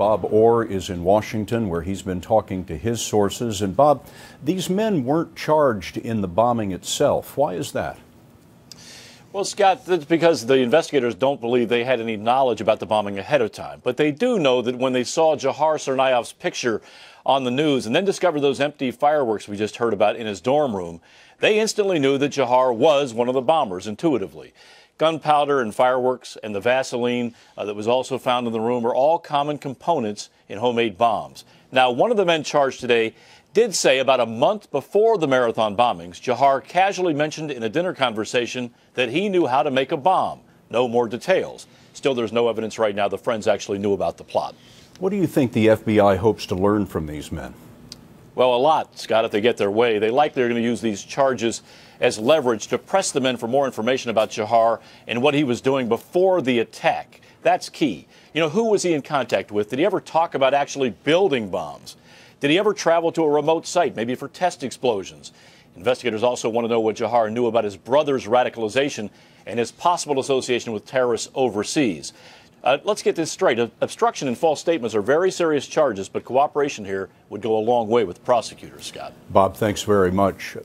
Bob Orr is in Washington, where he's been talking to his sources. And Bob, these men weren't charged in the bombing itself. Why is that? Well, Scott, that's because the investigators don't believe they had any knowledge about the bombing ahead of time. But they do know that when they saw Dzhokhar Tsarnaev's picture on the news and then discovered those empty fireworks we just heard about in his dorm room, they instantly knew that Dzhokhar was one of the bombers intuitively. Gunpowder and fireworks and the Vaseline that was also found in the room are all common components in homemade bombs. Now, one of the men charged today did say about a month before the marathon bombings, Dzhokhar casually mentioned in a dinner conversation that he knew how to make a bomb. No more details. Still, there's no evidence right now the friends actually knew about the plot. What do you think the FBI hopes to learn from these men? Well, a lot, Scott, if they get their way. They likely are going to use these charges as leverage to press the men for more information about Dzhokhar and what he was doing before the attack. That's key. You know, who was he in contact with? Did he ever talk about actually building bombs? Did he ever travel to a remote site, maybe for test explosions? Investigators also want to know what Dzhokhar knew about his brother's radicalization and his possible association with terrorists overseas. Let's get this straight. Obstruction and false statements are very serious charges, but cooperation here would go a long way with prosecutors, Scott. Bob, thanks very much.